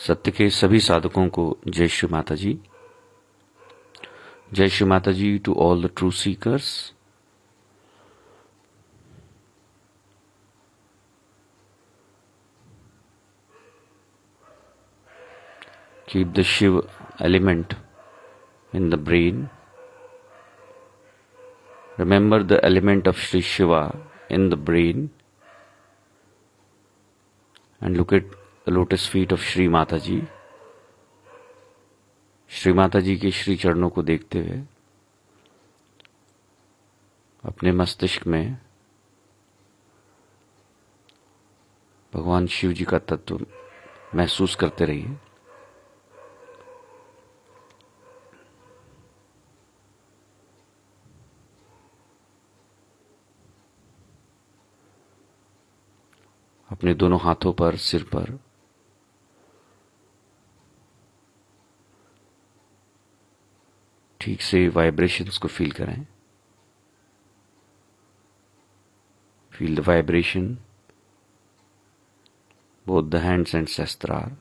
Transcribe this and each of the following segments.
सत्य के सभी साधकों को जय श्री माता जी। जय Shri Mata ji to all the true seekers. Keep the Shiva element in the brain. Remember the element of Sri Shiva in the brain and look at the lotus feet of Sri Mata Ji. Shri Mata जी के श्री चरणों को देखते हुए अपने मस्तिष्क में भगवान शिव जी का तत्व महसूस करते रहिए। अपने दोनों हाथों पर, सिर पर ठीक से वाइब्रेशंस को फील करें। Feel the vibration both the hands and Sahasrara.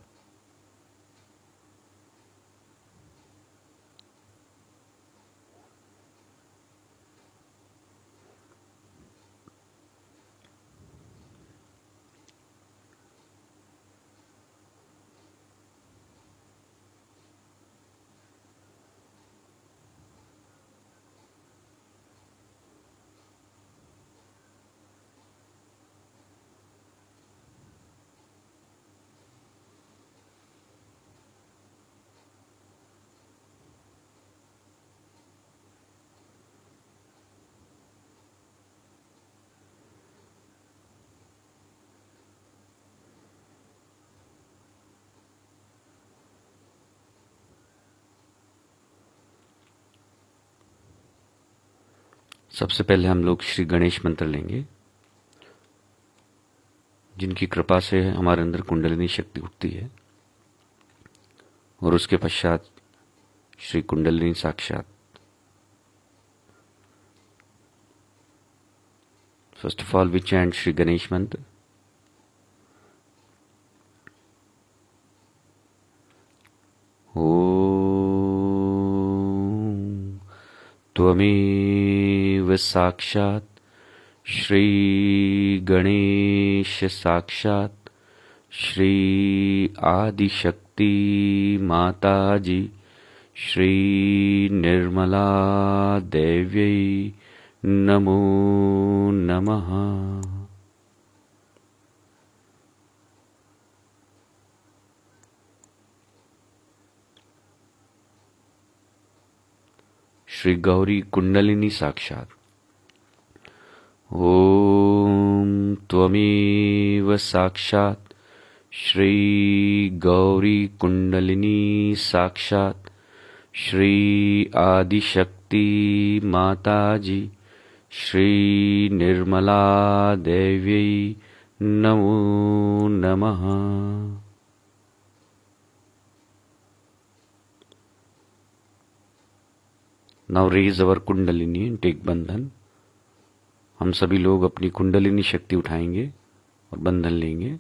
सबसे पहले हम लोग श्री गणेश मंत्र लेंगे, जिनकी कृपा से हमारे अंदर कुंडलिनी शक्ति उठती है, और उसके पश्चात श्री कुंडलिनी साक्षात। First of all we chant Shri Ganesh mantra. त्वमेव साक्षात् श्री गणेश साक्षात् श्री आदिशक्ति माता जी श्री निर्मला देव्यै नमो नमः। श्री गौरी कुंडलिनी साक्षात्। ओम त्वमेव साक्षात् श्री गौरी कुंडलिनी साक्षात् श्री आदिशक्ति माता जी श्री निर्मला देव्यै नमो नमः। Now raise our kundalini and take बंधन। हम सभी लोग अपनी कुंडलिनी शक्ति उठाएंगे और बंधन लेंगे।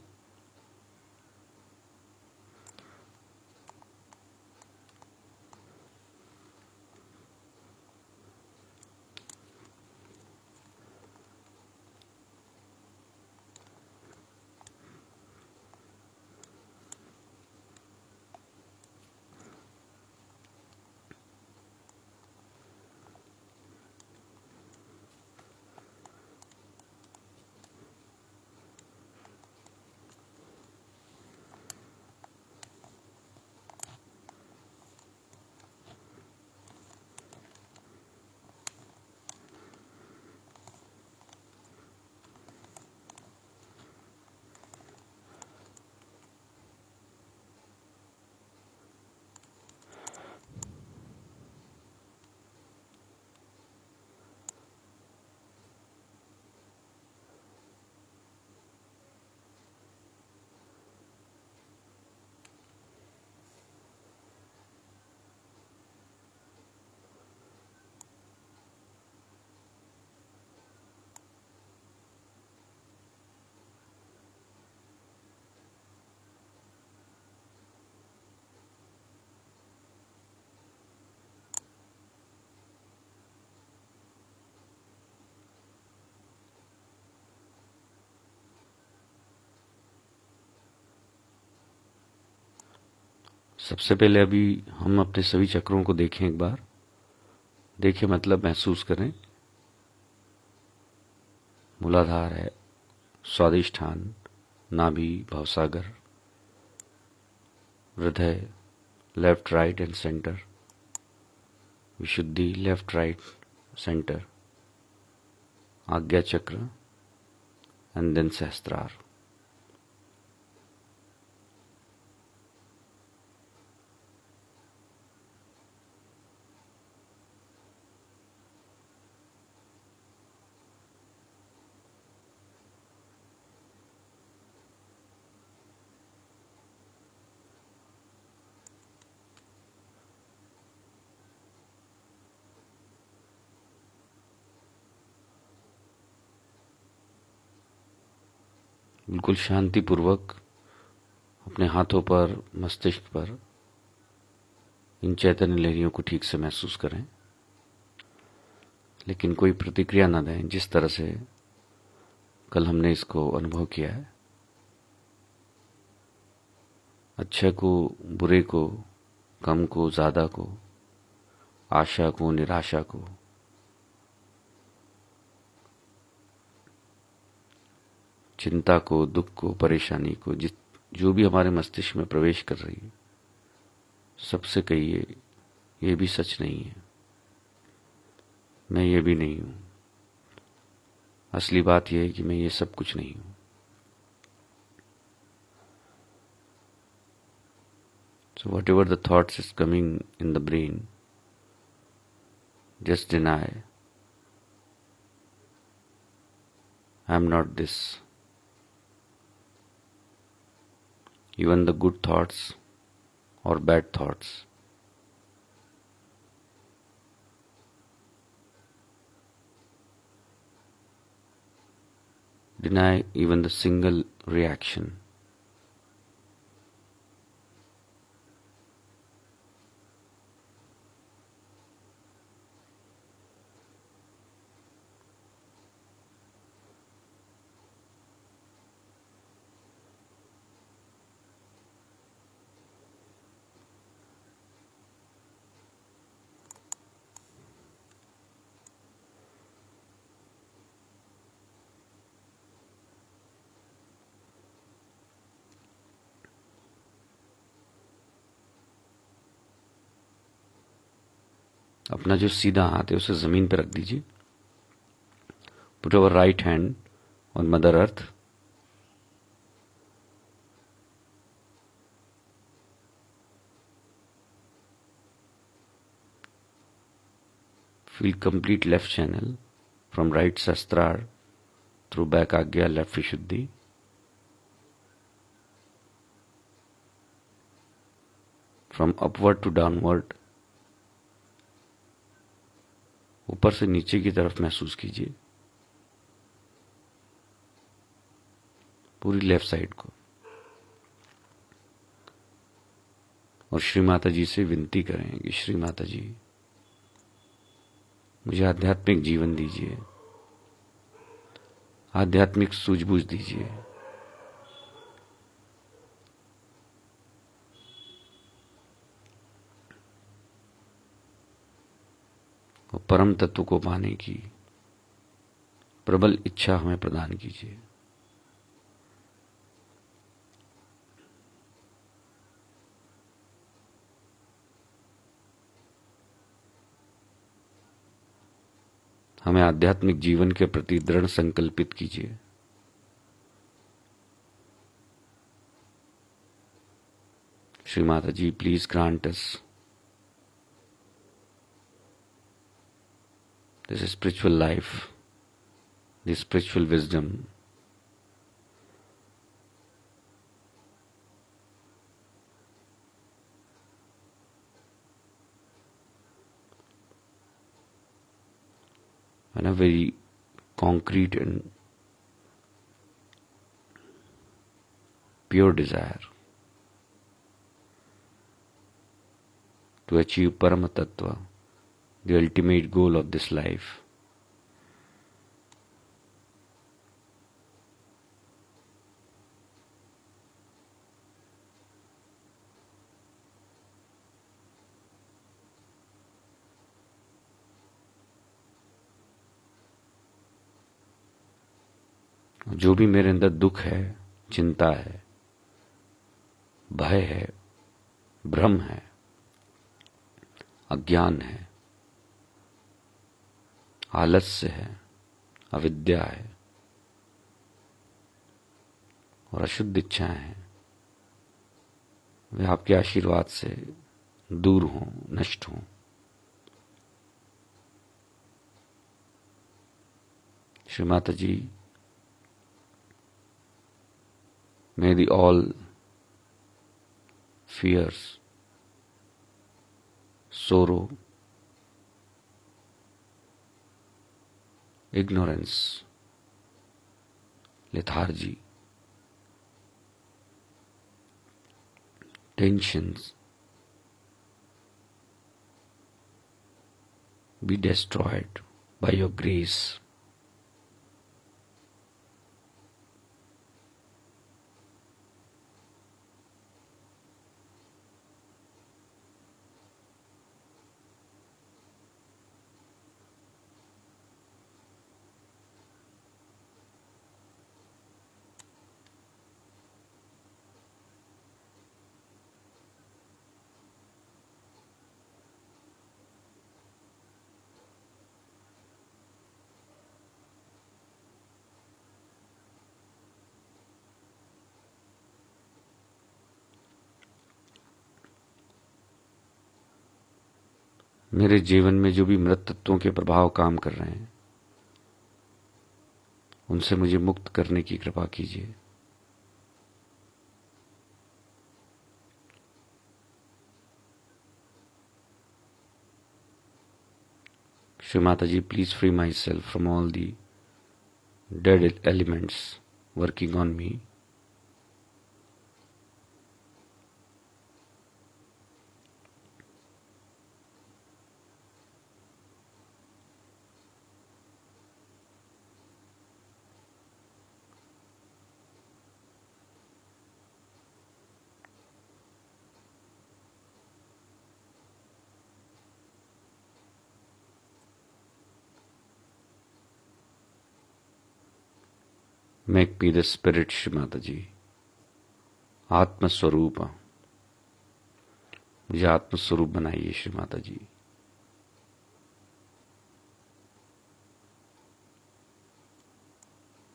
सबसे पहले अभी हम अपने सभी चक्रों को देखें एक बार। देखें मतलब महसूस करें। मूलाधार है, स्वादिष्ठान, Nabhi, Bhavsagar, Hridaya, left right and centre, Vishuddhi, left right centre, Agnya chakra and then सहस्त्रार। बिल्कुल शांतिपूर्वक अपने हाथों पर, मस्तिष्क पर इन चैतन्य लहरियों को ठीक से महसूस करें, लेकिन कोई प्रतिक्रिया न दें। जिस तरह से कल हमने इसको अनुभव किया है, अच्छे को, बुरे को, कम को, ज्यादा को, आशा को, निराशा को, चिंता को, दुख को, परेशानी को, जो भी हमारे मस्तिष्क में प्रवेश कर रही है, सबसे कहिए ये भी सच नहीं है, मैं ये भी नहीं हूं। असली बात यह है कि मैं ये सब कुछ नहीं हूं। So whatever the thoughts is coming in the brain, just deny. I am not this. Even the good thoughts or bad thoughts, deny even the single reaction. अपना जो सीधा हाथ है उसे जमीन पर रख दीजिए। Put our right hand on mother earth. Feel complete left channel from right Sahasrara through back Agnya, left Vishuddhi. From upward to downward, ऊपर से नीचे की तरफ महसूस कीजिए पूरी लेफ्ट साइड को। और श्री माता जी से विनती करें कि श्री माता जी, मुझे आध्यात्मिक जीवन दीजिए, आध्यात्मिक सूझबूझ दीजिए। और परम तत्व को पाने की प्रबल इच्छा हमें प्रदान कीजिए। हमें आध्यात्मिक जीवन के प्रति दृढ़ संकल्पित कीजिए। Shri Mata ji, please grant us this spiritual life, this spiritual wisdom, and a very concrete and pure desire to achieve Parama Tattva, the ultimate goal of this life. जो भी मेरे अंदर दुख है, चिंता है, भय है, भ्रम है, अज्ञान है, आलस्य है, अविद्या है और अशुद्ध इच्छाएं हैं, वे आपके आशीर्वाद से दूर हों, नष्ट हों। श्री माता जी, may the all fears, sorrow, ignorance, lethargy, tensions be destroyed by your grace. मेरे जीवन में जो भी मृत तत्वों के प्रभाव काम कर रहे हैं, उनसे मुझे मुक्त करने की कृपा कीजिए। Shri Mata ji, please free myself from all the dead elements working on me. Make me the spirit Shri Mata ji, आत्मस्वरूप, मुझे आत्मस्वरूप बनाइए श्री माता जी।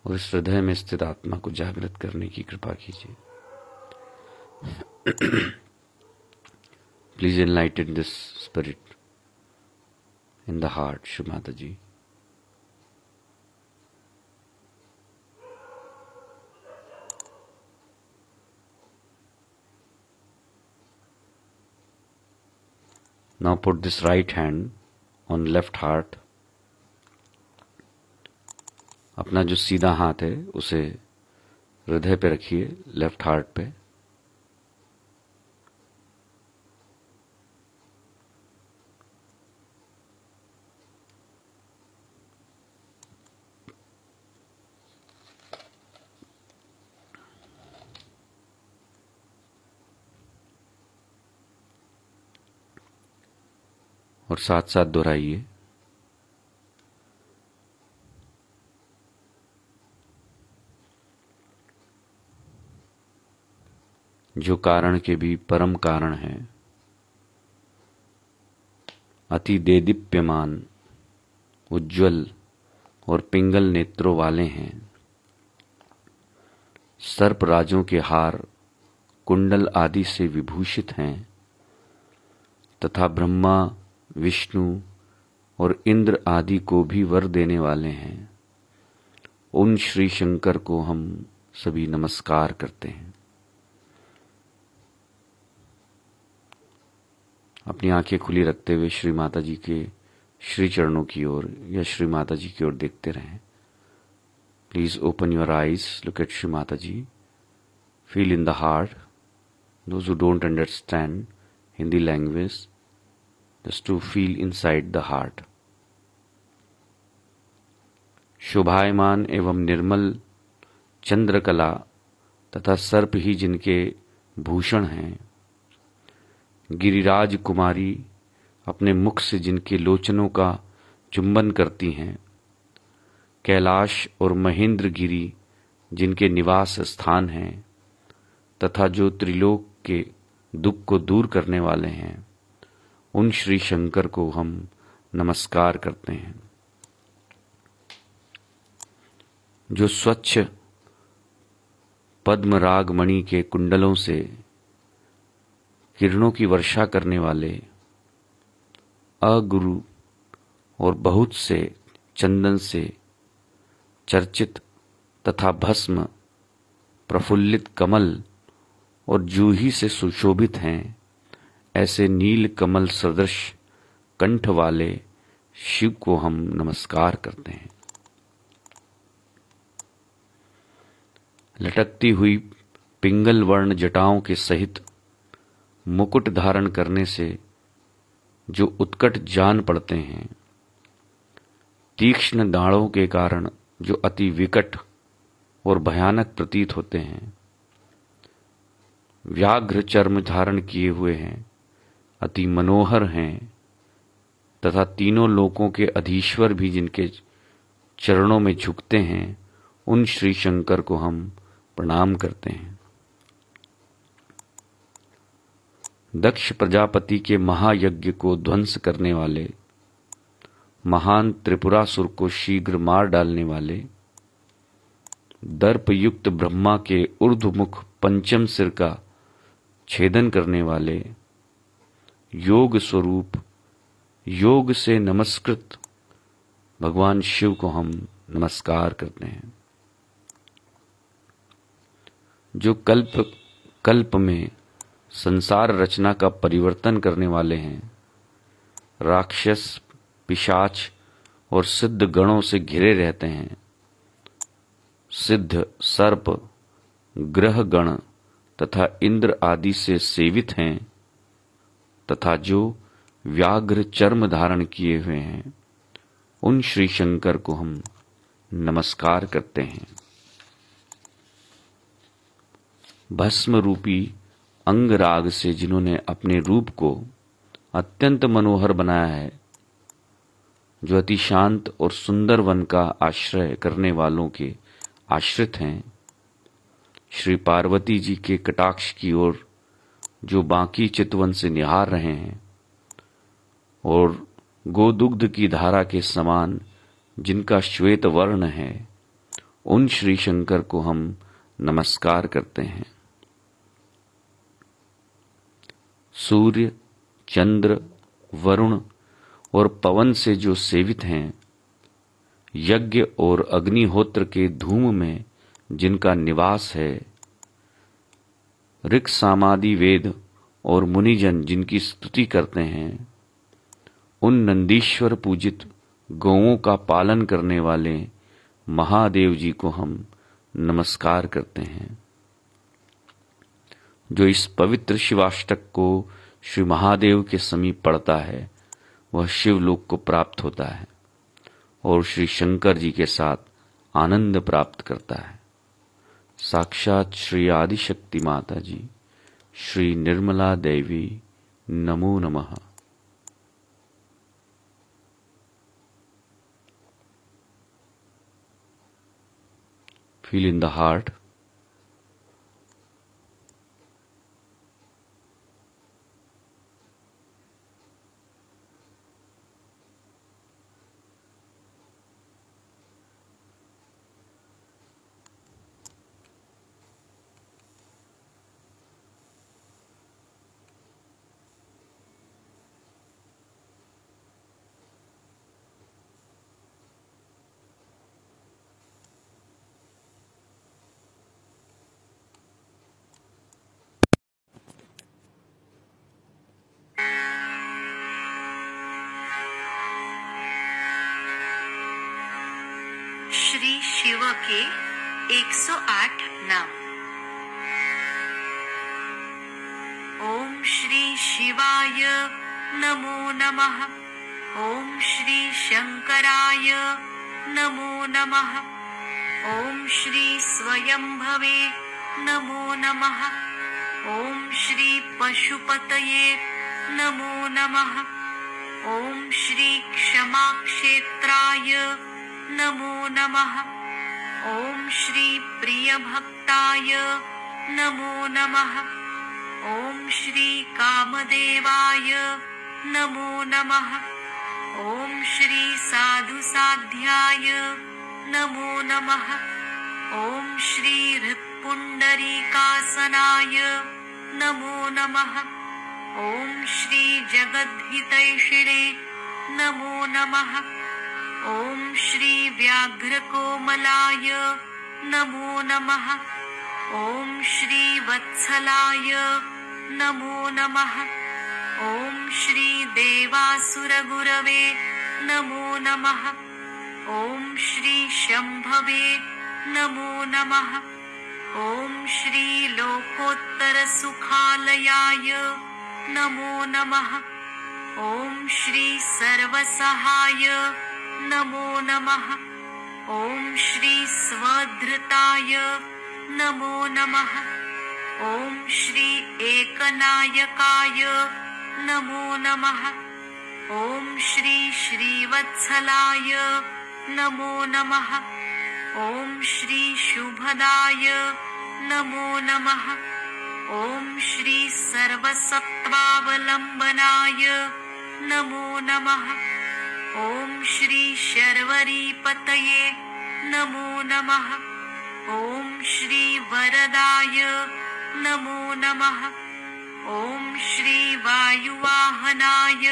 और इस हृदय में स्थित आत्मा को जागृत करने की कृपा कीजिए। Please enlighten this spirit in the heart Shri Mata ji. Now put this right hand on left heart. अपना जो सीधा हाथ है उसे हृदय पे रखिए, लेफ्ट हार्ट पे। और साथ साथ दोहराइए, जो कारण के भी परम कारण है, अति देदीप्यमान, उज्ज्वल और पिंगल नेत्रों वाले हैं, सर्प राजों के हार, कुंडल आदि से विभूषित हैं तथा ब्रह्मा, विष्णु और इंद्र आदि को भी वर देने वाले हैं, उन श्री शंकर को हम सभी नमस्कार करते हैं। अपनी आंखें खुली रखते हुए श्री माता जी के श्री चरणों की ओर या श्री माता जी की ओर देखते रहें। Please open your eyes, look at Shri Mata ji, feel in the heart. Those who don't understand Hindi language, just to feel inside the heart. शोभायमान एवं निर्मल चंद्रकला तथा सर्प ही जिनके भूषण हैं, गिरिराज कुमारी अपने मुख से जिनके लोचनों का चुंबन करती हैं, कैलाश और महेंद्र गिरी जिनके निवास स्थान हैं तथा जो त्रिलोक के दुख को दूर करने वाले हैं, उन श्री शंकर को हम नमस्कार करते हैं। जो स्वच्छ पद्मराग मणि के कुंडलों से किरणों की वर्षा करने वाले, अगुरु और बहुत से चंदन से चर्चित तथा भस्म प्रफुल्लित कमल और जूही से सुशोभित हैं, ऐसे नील कमल सदृश कंठ वाले शिव को हम नमस्कार करते हैं। लटकती हुई पिंगल वर्ण जटाओं के सहित मुकुट धारण करने से जो उत्कट जान पड़ते हैं, तीक्ष्ण दाढ़ों के कारण जो अति विकट और भयानक प्रतीत होते हैं, व्याघ्र चर्म धारण किए हुए हैं, अति मनोहर हैं तथा तीनों लोकों के अधीश्वर भी जिनके चरणों में झुकते हैं, उन श्री शंकर को हम प्रणाम करते हैं। दक्ष प्रजापति के महायज्ञ को ध्वंस करने वाले, महान त्रिपुरासुर को शीघ्र मार डालने वाले, दर्प युक्त ब्रह्मा के ऊर्ध्वमुख पंचम सिर का छेदन करने वाले, योग स्वरूप योग से नमस्कृत भगवान शिव को हम नमस्कार करते हैं। जो कल्प कल्प में संसार रचना का परिवर्तन करने वाले हैं, राक्षस पिशाच और सिद्ध गणों से घिरे रहते हैं, सिद्ध सर्प ग्रह गण तथा इंद्र आदि से सेवित हैं तथा जो व्याघ्र चर्म धारण किए हुए हैं, उन श्री शंकर को हम नमस्कार करते हैं। भस्म रूपी अंगराग से जिन्होंने अपने रूप को अत्यंत मनोहर बनाया है, जो अति शांत और सुंदर वन का आश्रय करने वालों के आश्रित हैं, श्री पार्वती जी के कटाक्ष की ओर जो बांकी चितवन से निहार रहे हैं और गोदुग्ध की धारा के समान जिनका श्वेत वर्ण है, उन श्री शंकर को हम नमस्कार करते हैं। सूर्य, चंद्र, वरुण और पवन से जो सेवित हैं, यज्ञ और अग्निहोत्र के धूम में जिनका निवास है, ऋक् सामादि वेद और मुनिजन जिनकी स्तुति करते हैं, उन नंदीश्वर पूजित गौओं का पालन करने वाले महादेव जी को हम नमस्कार करते हैं। जो इस पवित्र शिवाष्टक को श्री महादेव के समीप पढ़ता है, वह शिवलोक को प्राप्त होता है और श्री शंकर जी के साथ आनंद प्राप्त करता है। साक्षात श्री आदिशक्ति माता जी, श्री निर्मला देवी, नमो नमः। Feel in the heart. Shri Shiv के 108 नाम। ओम श्री शिवाय नमो नमः। ओम श्री शंकराय नमो नमः। ओम श्री स्वयंभवे नमो नमः। ओम श्री पशुपतये नमो नमः। ओम श्री क्षमा क्षेत्राय नमो नमः। ॐ श्री प्रियभक्ताय नमो नमः। ॐ श्री कामदेवाय नमो नमः। ॐ श्री साधुसाध्याय नमो नमः। ॐ श्री हृत्पुण्डरीकासनाय नमो नमः। ॐ श्री जगद्हितैषिणे नमो नमः। ॐ श्री व्याघ्रकोमलाय नमो नमः। ॐ श्री वत्सलाय नमो नमः। ॐ श्री देवासुरगुरवे नमो नमः। ॐ श्री शम्भवे नमो नमः। ॐ श्री लोकोत्तरसुखालयाय नमो नमः। ॐ श्री सर्वसहाय नमो नमः। ॐ श्री स्वधृताय नमो नमः। ॐ श्री एकनायकाय नमो नमः। ॐ श्री श्रीवत्सलाय नमो नमः। ॐ श्री शुभदाय नमो नमः। ॐ श्री सर्वसत्त्वावलम्बनाय नमो नमः। ॐ श्री शर्वरीपतये नमो नमः। ॐ श्री वरदाय नमो नमः। ॐ श्री वायुवाहनाय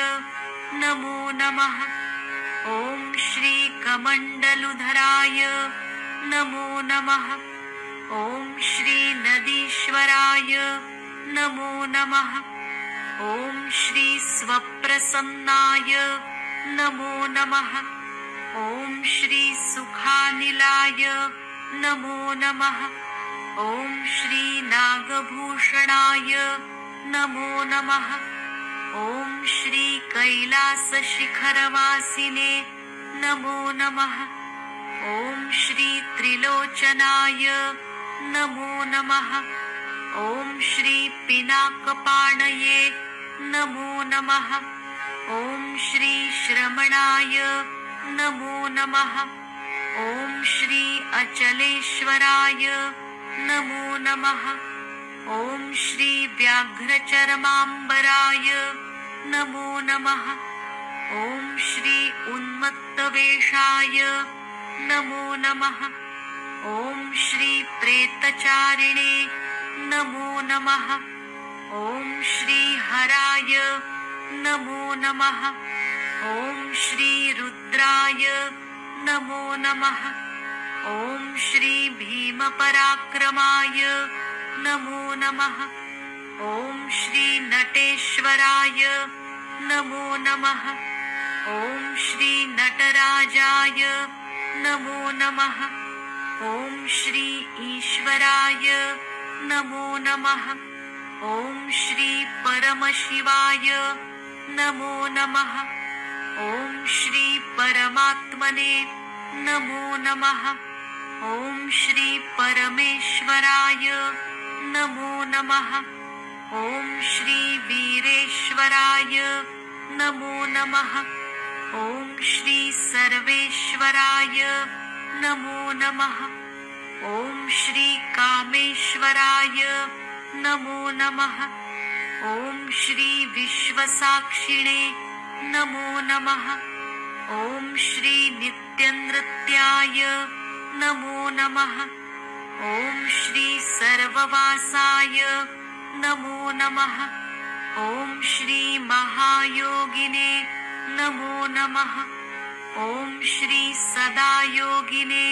नमो नमः। ॐ श्री कमण्डलुधराय नमो नमः। ॐ श्री नदीश्वराय नमो नमः। ॐ श्री स्वप्रसन्नाय नमो नमः। ॐ श्री सुखानिलाय नमो नमः। ॐ श्री नागभूषणाय नमो नमः। ॐ श्री कैलासशिखरवासिने नमो नमः। ॐ श्री त्रिलोचनाय नमो नमः। ॐ श्री पिनाकपाणये नमो नमः। ॐ श्री श्रमणाय नमो नमः। ॐ श्री अचलेश्वराय नमो नमः। ॐ श्री व्याघ्रचर्माम्बराय नमो नमः। ॐ श्री उन्मत्तवेषाय नमो नमः। ॐ श्री प्रेतचारिणे नमो नमः। ॐ श्री हराय नमो नमः। ॐ श्री रुद्राय नमो नमः। ॐ श्री भीमपराक्रमाय नमो नमः। ॐ श्री नटेश्वराय नमो नमः। ॐ श्री नटराजाय नमो नमः। ॐ श्री ईश्वराय नमो नमः। ॐ श्री परमशिवाय नमो नमः। ॐ श्री परमात्मने नमो नमः। ॐ श्री परमेश्वराय नमो नमः। ॐ श्री वीरेश्वराय नमो नमः। ॐ श्री सर्वेश्वराय नमो नमः। ॐ श्री कामेश्वराय नमो नमः। ॐ श्री विश्वसाक्षिणे नमो नमः। ॐ श्री नित्यनृत्याय नमो नमः। ॐ श्री सर्ववासाय नमो नमः। ॐ श्री महायोगिने नमो नमः। ॐ श्री सदायोगिने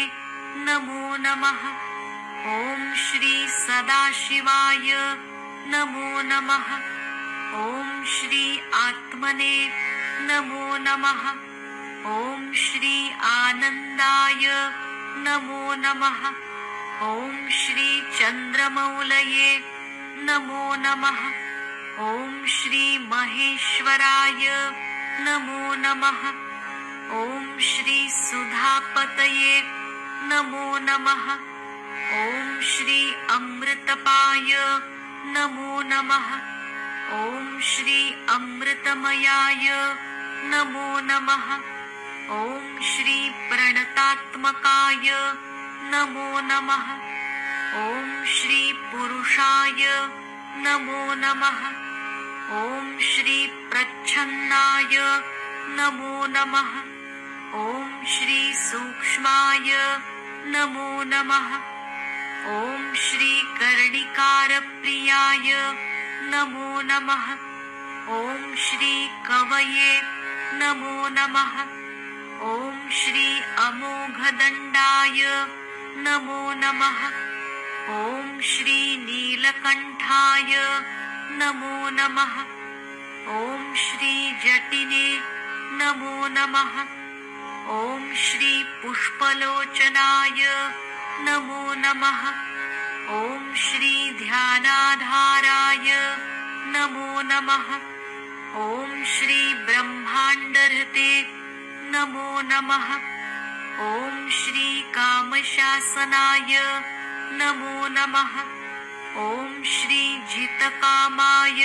नमो नमः। ॐ श्री सदाशिवाय नमो नमः। ॐ श्री आत्मने नमो नमः। ॐ श्री आनन्दाय नमो नमः। ॐ श्री चन्द्रमौलये नमो नमः। ॐ श्री महेश्वराय नमो नमः। ॐ श्री सुधापतये नमो नमः। ॐ श्री अमृतपाय नमो नमः। ॐ श्री अमृतमयाय नमो नमः। ॐ श्री प्रणतात्मकाय नमो नमः। ॐ श्री पुरुषाय नमो नमः। ॐ श्री प्रच्छन्नाय नमो नमः। ॐ श्री सूक्ष्माय नमो नमः। ॐ श्री कर्णिकारप्रियाय नमो नमः। ॐ श्री कवये नमो नमः। ॐ श्री अमोघदण्डाय नमो नमः। ॐ श्री नीलकण्ठाय नमो नमः। ॐ श्री जटिने नमो नमः। ॐ श्री पुष्पलोचनाय नमो नमः। ॐ श्री ध्यानाधाराय नमो नमः। ॐ श्री ब्रह्माण्डहृते नमो नमः। ॐ श्री कामशासनाय नमो नमः। ॐ श्री जितकामाय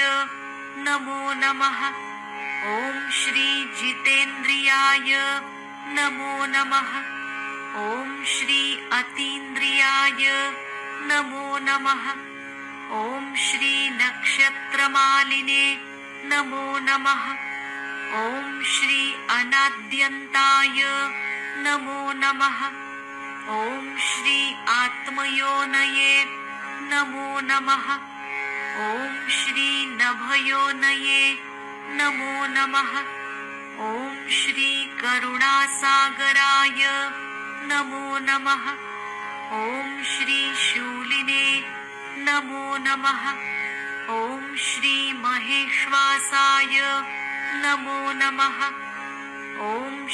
नमो नमः। ॐ श्री जितेन्द्रियाय नमो नमः। ॐ श्री अतीन्द्रियाय नमो नमः। ॐ श्री नक्षत्रमालिने नमो नमः। ॐ श्री अनाद्यन्ताय नमो नमः। ॐ श्री आत्मयोनये नमो नमः। ॐ श्री नभयोनये नमो नमः। ॐ श्री करुणासागराय नमो नमः। ॐ श्री शूलिने नमो नमः। ॐ श्री महेश्वासाय नमो नमः। ॐ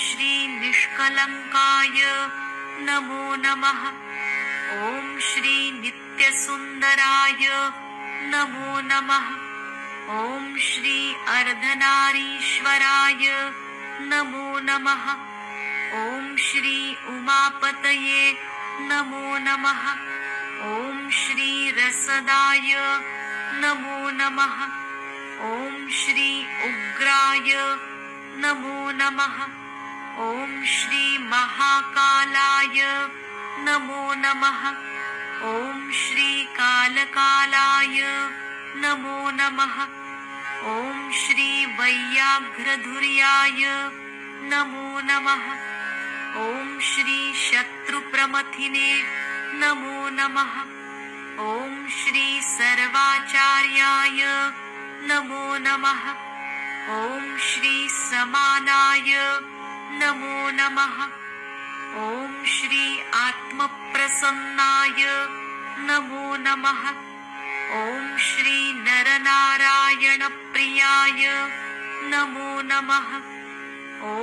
श्री निष्कलङ्काय नमो नमः। ॐ श्री नित्यसुन्दराय नमो नमः। ॐ श्री अर्धनारीश्वराय नमो नमः। ॐ श्री उमापतये नमो नमः। ॐ श्री रसदाय नमो नमः। ॐ श्री उग्राय नमो नमः। ॐ श्री महाकालाय नमो नमः। ॐ श्री कालकालाय नमो नमः। ॐ श्री वैयाघ्रधुर्याय नमो नमः। ॐ श्री शत्रुप्रमथिने नमो नमः। ॐ श्री सर्वाचार्याय नमो नमः। ॐ श्री समानाय नमो नमः। ॐ श्री आत्मप्रसन्नाय नमो नमः। ॐ श्री नरनारायणप्रियाय नमो नमः। ॐ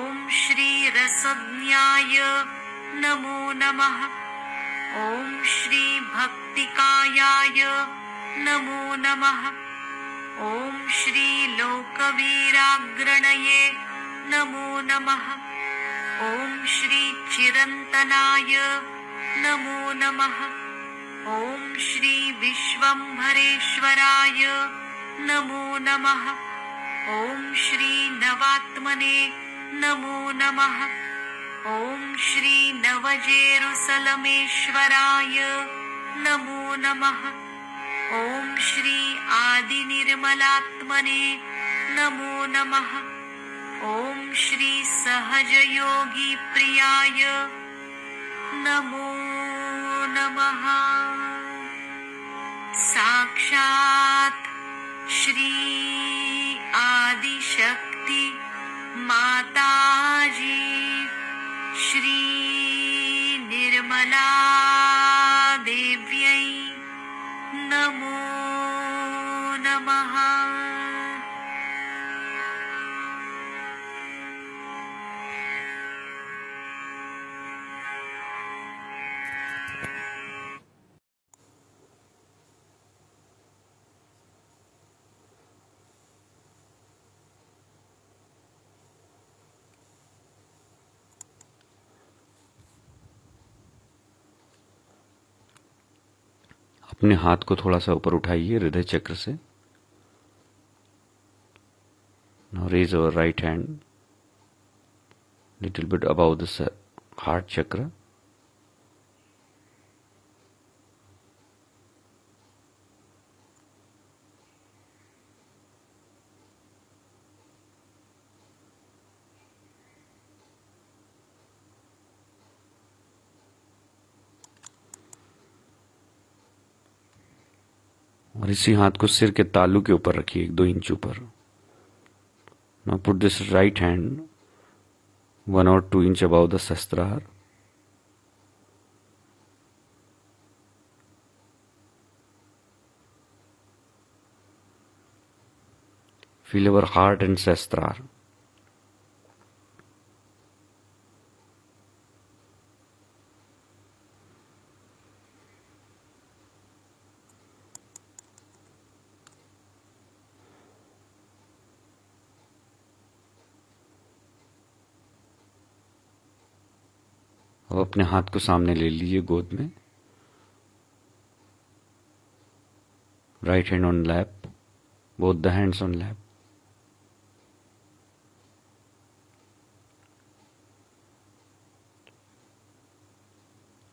श्री रसज्ञाय नमो नमः। ॐ श्री भक्तिकायाय नमो नमः। ॐ श्री लोकवीराग्रणये नमो नमः। ॐ श्री चिरन्तनाय नमो नमः। ॐ श्री विश्वम्भरेश्वराय नमो नमः। ॐ श्री नवात्मने नमो नमः। ॐ श्री नवजेरुसलमेश्वराय नमो नमः। ॐ श्री आदिनिर्मलात्मने नमो नमः। ॐ श्री सहजयोगी प्रियाय नमो नमः। साक्षात् श्री आदिशक्ति माताजी श्री निर्मला देव्यै नमो नमः। अपने हाथ को थोड़ा सा ऊपर उठाइए हृदय चक्र से। Now raise our right hand little bit above the heart chakra. और इसी हाथ को सिर के तालू के ऊपर रखिए 1-2 इंच ऊपर। Now put this right hand 1 or 2 inch above the sastrar. Feel our heart and sastrar. अब अपने हाथ को सामने ले लीजिए गोद में। Right hand on lap, both the hands on lap.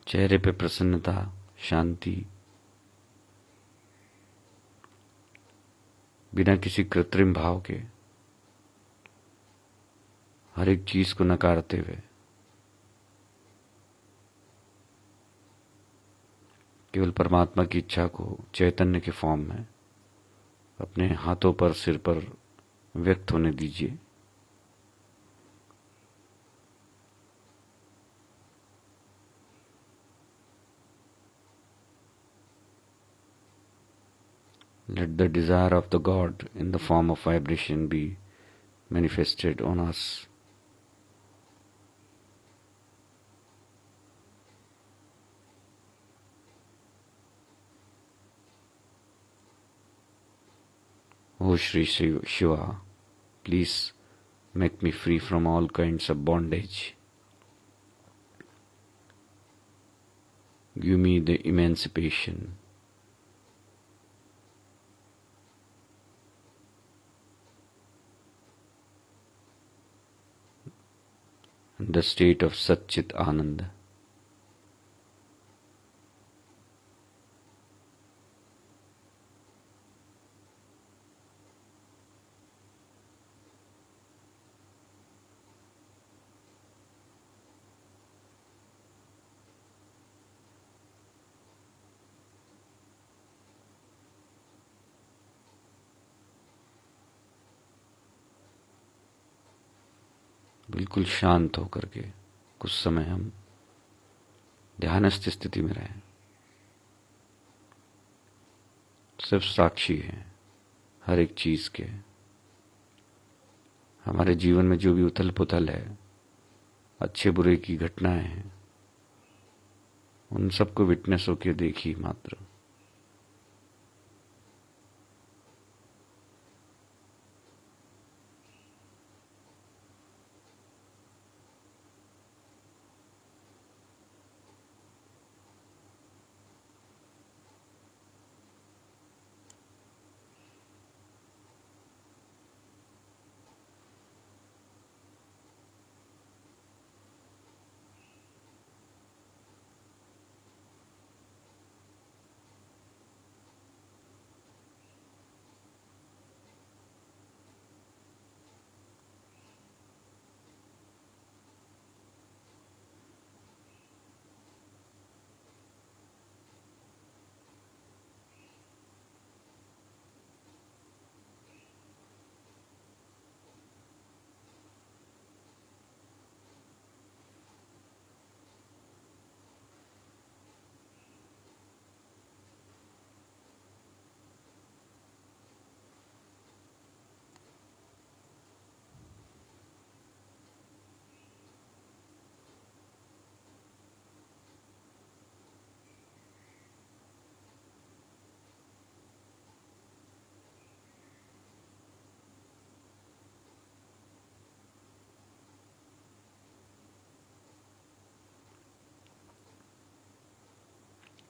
चेहरे पे प्रसन्नता, शांति, बिना किसी कृत्रिम भाव के, हर एक चीज को नकारते हुए केवल परमात्मा की इच्छा को चैतन्य के फॉर्म में अपने हाथों पर, सिर पर व्यक्त होने दीजिए। Let the desire of the God in the form of vibration be manifested on us. O Shri Shiva, please make me free from all kinds of bondage. Give me the emancipation. The state of Satchit Anand. बिल्कुल शांत होकर के कुछ समय हम ध्यानस्थ स्थिति में रहें, सिर्फ साक्षी हैं हर एक चीज के। हमारे जीवन में जो भी उथल पुथल है, अच्छे बुरे की घटनाएं हैं, उन सबको विटनेस होकर देखी मात्र।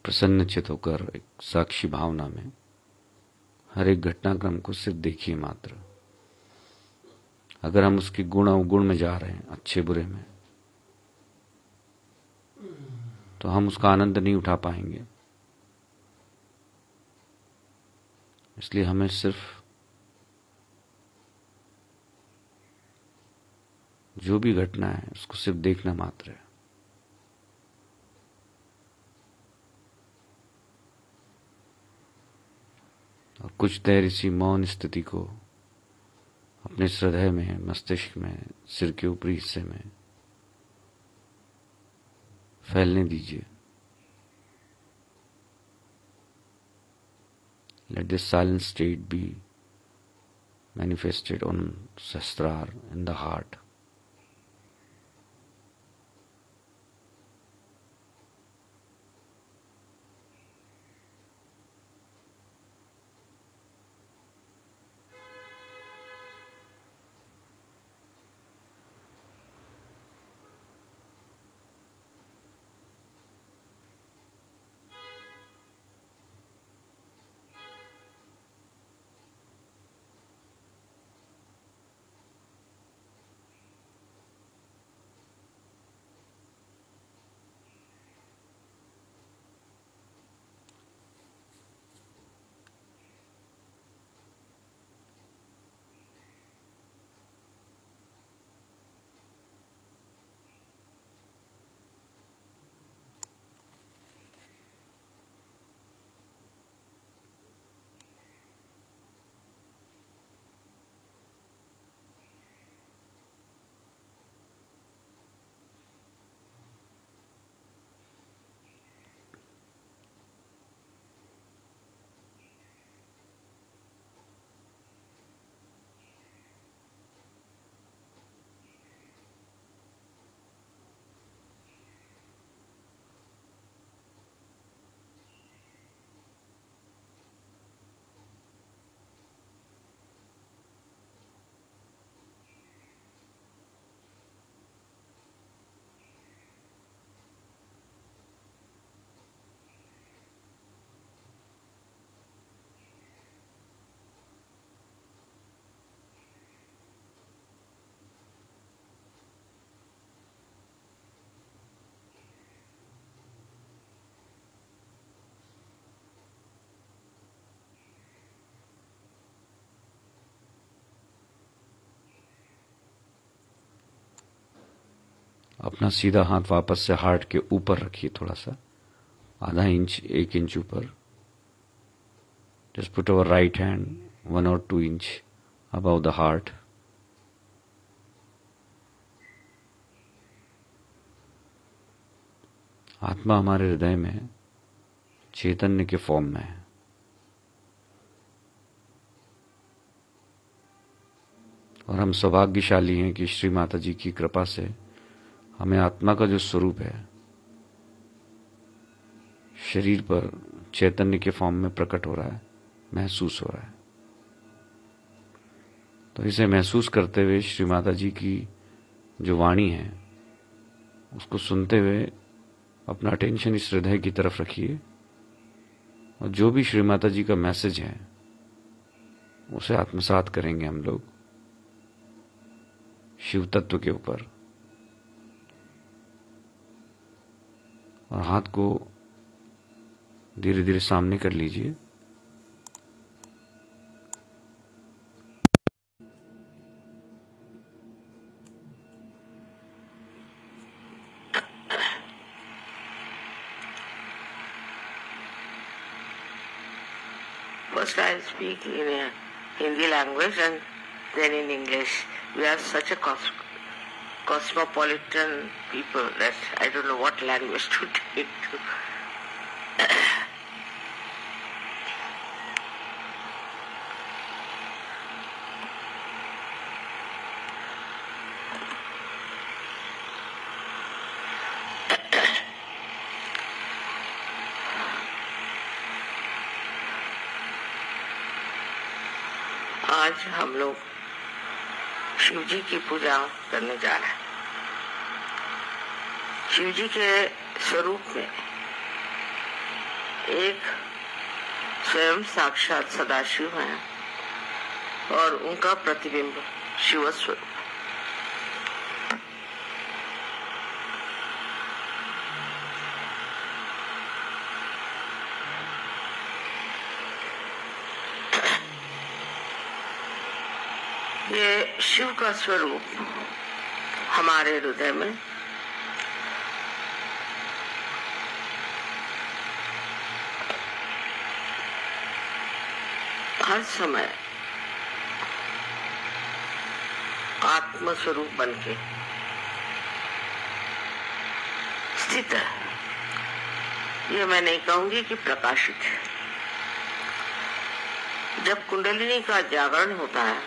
प्रसन्नचित होकर एक साक्षी भावना में हर एक घटनाक्रम को सिर्फ देखिए मात्र। अगर हम उसके गुण अवगुण में जा रहे हैं, अच्छे बुरे में, तो हम उसका आनंद नहीं उठा पाएंगे। इसलिए हमें सिर्फ जो भी घटना है उसको सिर्फ देखना मात्र है। कुछ देर इसी मौन स्थिति को अपने हृदय में, मस्तिष्क में, सिर के ऊपरी हिस्से में फैलने दीजिए। Let this silent state be manifested on Sahasrara in the heart. अपना सीधा हाथ वापस से हार्ट के ऊपर रखिए, थोड़ा सा, आधा इंच, 1 इंच ऊपर। Just put our right hand 1 or 2 inch above the heart. आत्मा हमारे हृदय में चैतन्य के फॉर्म में है। और हम सौभाग्यशाली हैं कि श्री माता जी की कृपा से हमें आत्मा का जो स्वरूप है शरीर पर चैतन्य के फॉर्म में प्रकट हो रहा है, महसूस हो रहा है। तो इसे महसूस करते हुए श्री माता जी की जो वाणी है उसको सुनते हुए अपना अटेंशन इस हृदय की तरफ रखिए, और जो भी श्री माता जी का मैसेज है उसे आत्मसात करेंगे हम लोग शिव तत्व के ऊपर। और हाथ को धीरे धीरे सामने कर लीजिए। First I'll speak in a Hindi language and then in English. We are such a cosmopolitan people that I don't know what language to take to. आज हम लोग शिव जी की पूजा करने जा रहे हैं। शिव जी के स्वरूप में एक स्वयं साक्षात सदाशिव है और उनका प्रतिबिंब शिव स्वरूप। ये शिव का स्वरूप हमारे हृदय में हर समय आत्म स्वरूप बन के स्थित है। ये मैं नहीं कहूंगी कि प्रकाशित है। जब कुंडलिनी का जागरण होता है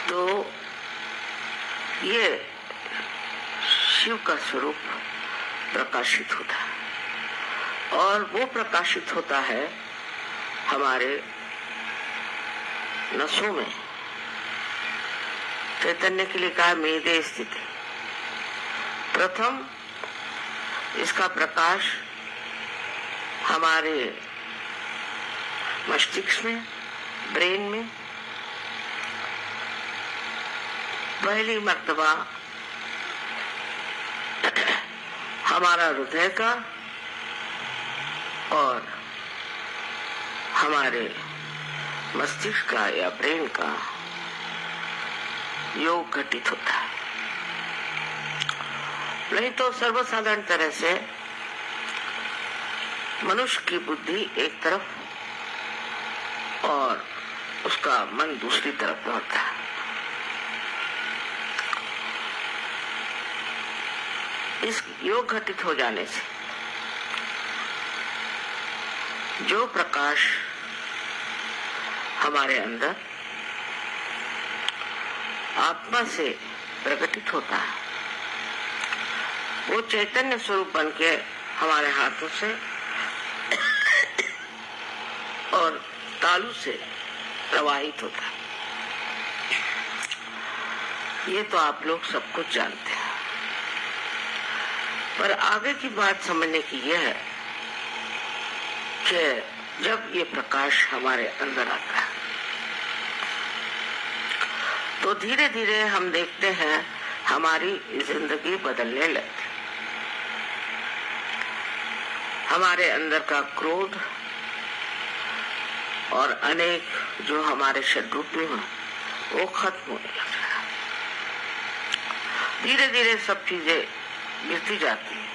तो ये शिव का स्वरूप प्रकाशित होता है, और वो प्रकाशित होता है हमारे नसों में। चैतन्य के लिए कहा मेदे स्थिति। प्रथम इसका प्रकाश हमारे मस्तिष्क में, ब्रेन में पहली मर्तबा हमारा हृदय का और हमारे मस्तिष्क का या ब्रेन का योग घटित होता है। नहीं तो सर्वसाधारण तरह से मनुष्य की बुद्धि एक तरफ और उसका मन दूसरी तरफ होता है। इस योग घटित हो जाने से जो प्रकाश हमारे अंदर आत्मा से प्रकटित होता है, वो चैतन्य स्वरूप बन के हमारे हाथों से और तालू से प्रवाहित होता है। ये तो आप लोग सब कुछ जानते हैं, पर आगे की बात समझने की यह है कि जब ये प्रकाश हमारे अंदर आता है तो धीरे धीरे हम देखते हैं हमारी जिंदगी बदलने लगती। हमारे अंदर का क्रोध और अनेक जो हमारे शत्रुत्व हैं वो खत्म होने लग रहा है। धीरे धीरे सब चीजें गिरती जाती है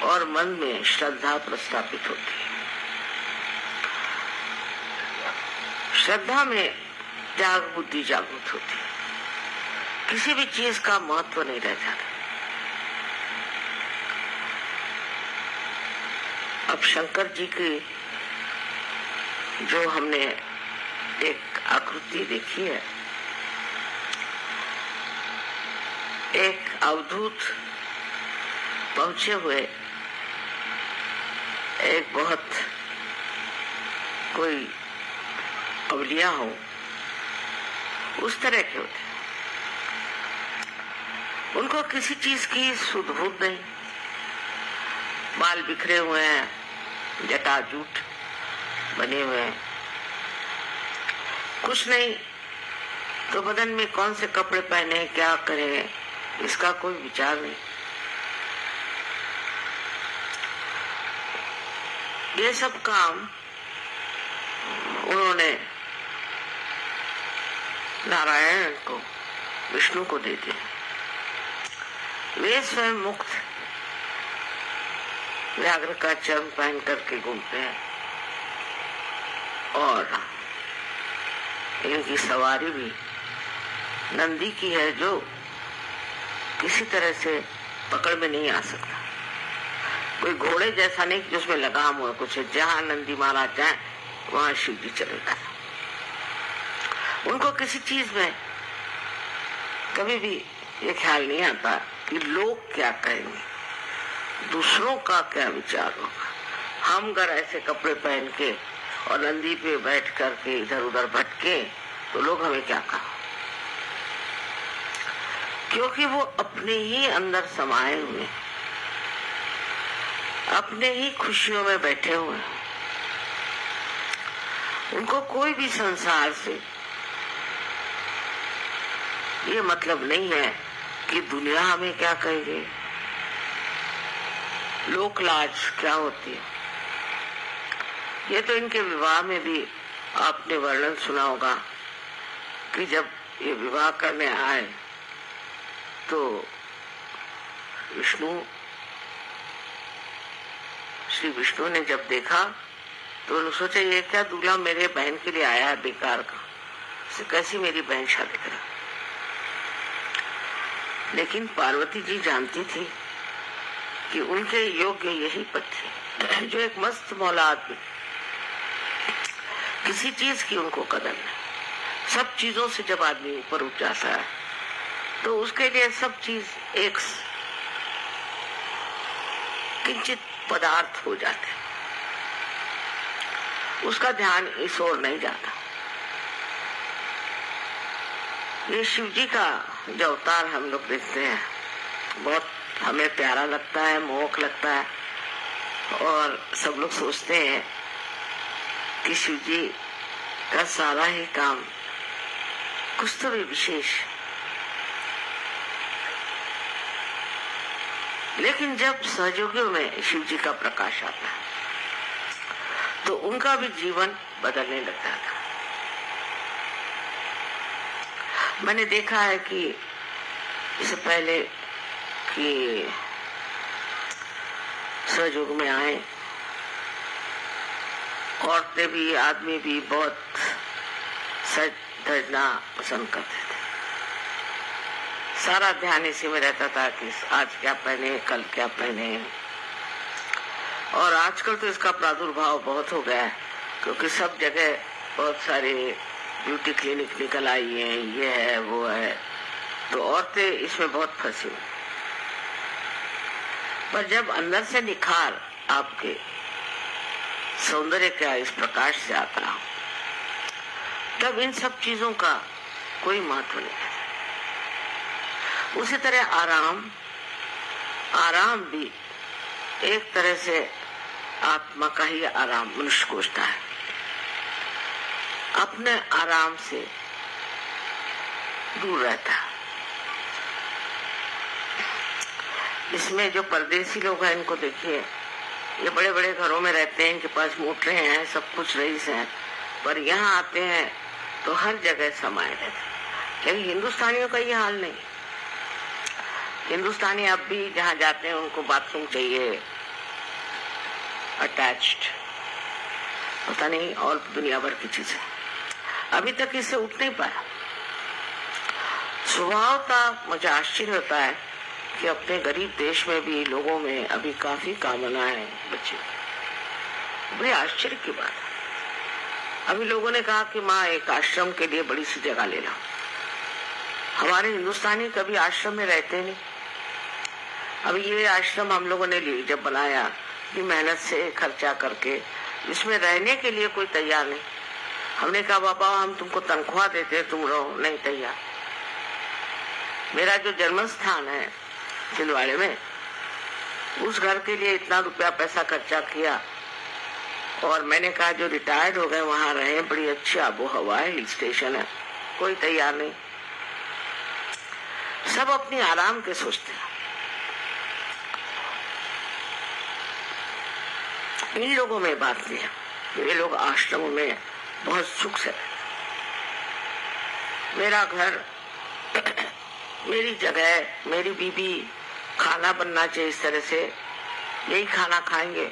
और मन में श्रद्धा प्रस्थापित होती है। श्रद्धा में जाग बुद्धि जागृत होती है। किसी भी चीज का महत्व नहीं रह जाता। अब शंकर जी की जो हमने एक आकृति देखी है, एक अवधूत पहुंचे हुए एक बहुत कोई अवलिया हो उस तरह के होते। उनको किसी चीज की सुध-बुध नहीं, बाल बिखरे हुए हैं, जटाजूट बने हुए हैं, कुछ नहीं तो बदन में कौन से कपड़े पहने, क्या करें, इसका कोई विचार नहीं। ये सब काम उन्होंने नारायण को, विष्णु को दे दिया। वे स्वयं मुक्त व्याघ्र का चर्म पहन करके घूमते हैं और इनकी सवारी भी नंदी की है, जो किसी तरह से पकड़ में नहीं आ सकता। कोई घोड़े जैसा नहीं जिसमें लगाम हुआ कुछ है। जहाँ नंदी महाराज जाए वहां शिव जी चलेगा। उनको किसी चीज में कभी भी ये ख्याल नहीं आता कि लोग क्या कहेंगे, दूसरों का क्या विचार होगा। हम अगर ऐसे कपड़े पहन के और नंदी पे बैठ करके इधर उधर भटके तो लोग हमें क्या कहा, क्योंकि वो अपने ही अंदर समाये हुए, अपने ही खुशियों में बैठे हुए। उनको कोई भी संसार से ये मतलब नहीं है कि दुनिया हमें क्या कहेगी, लोक लाज क्या होती है। ये तो इनके विवाह में भी आपने वर्णन सुना होगा कि जब ये विवाह करने आए तो श्री विष्णु ने जब देखा तो उन्होंने सोचा ये क्या दूल्हा मेरे बहन के लिए आया है बेकार का, इसे कैसी मेरी बहन शादी करे। लेकिन पार्वती जी जानती थी कि उनके योग्य यही पति जो एक मस्त मौला आदमी, किसी चीज की उनको कदर नहीं। सब चीजों से जब आदमी ऊपर उठ जाता है तो उसके लिए सब चीज एक किंचित पदार्थ हो जाते, उसका ध्यान इस ओर नहीं जाता। ये शिव जी का जो अवतार हम लोग देखते हैं बहुत हमें प्यारा लगता है, मोहक लगता है, और सब लोग सोचते हैं कि शिव जी का सारा ही काम कुछ तो भी विशेष। लेकिन जब सहयोगियों में शिव जी का प्रकाश आता है तो उनका भी जीवन बदलने लगता था। मैंने देखा है कि इससे पहले कि सहयोग में आए, औरतें भी आदमी भी बहुत सज धजना पसंद करते थे। सारा ध्यान इसी में रहता था कि आज क्या पहने, कल क्या पहने। और आजकल तो इसका प्रादुर्भाव बहुत हो गया है, क्योंकि सब जगह बहुत सारे ब्यूटी क्लिनिक निकल आई हैं, ये है वो है, तो औरतें इसमें बहुत फंसी। पर जब अंदर से निखार आपके सौंदर्य का इस प्रकाश से आता तब इन सब चीजों का कोई महत्व नहीं है। उसी तरह आराम भी एक तरह से आत्मा का ही आराम मनुष्य खोजता है। अपने आराम से दूर रहता है। इसमें जो परदेसी लोग हैं इनको देखिए, ये बड़े बड़े घरों में रहते हैं, इनके पास मोटरें हैं, सब कुछ रईस हैं, पर यहाँ आते हैं तो हर जगह समाये रहते हैं। लेकिन हिंदुस्तानियों का ये हाल नहीं। हिंदुस्तानी अब भी जहाँ जाते हैं उनको बाथरूम चाहिए अटैच्ड, पता नहीं और दुनिया भर की चीजें। अभी तक इससे उठ नहीं पाया। स्वभाव का मुझे आश्चर्य होता है कि अपने गरीब देश में भी लोगों में अभी काफी कामना है बच्चे। बड़ी आश्चर्य की बात है। अभी लोगों ने कहा कि माँ एक आश्रम के लिए बड़ी सी जगह ले लो। हमारे हिंदुस्तानी कभी आश्रम में रहते नहीं। अभी ये आश्रम हम लोगों ने जब बनाया कि मेहनत से खर्चा करके, इसमें रहने के लिए कोई तैयार नहीं। हमने कहा बाबा हम तुमको तनख्वाह देते, तुम रहो, नहीं तैयार। मेरा जो जन्म स्थान है छिंदवाड़े में, उस घर के लिए इतना रुपया पैसा खर्चा किया, और मैंने कहा जो रिटायर्ड हो गए वहां रहे, बड़ी अच्छी आबो हवा है, हिल स्टेशन है, कोई तैयार नहीं। सब अपनी आराम के सोचते हैं। इन लोगों में बात नहीं है, ये लोग आश्रमों में बहुत सुख से। मेरा घर, मेरी जगह, मेरी बीबी, खाना बनना चाहिए इस तरह से, यही खाना खाएंगे।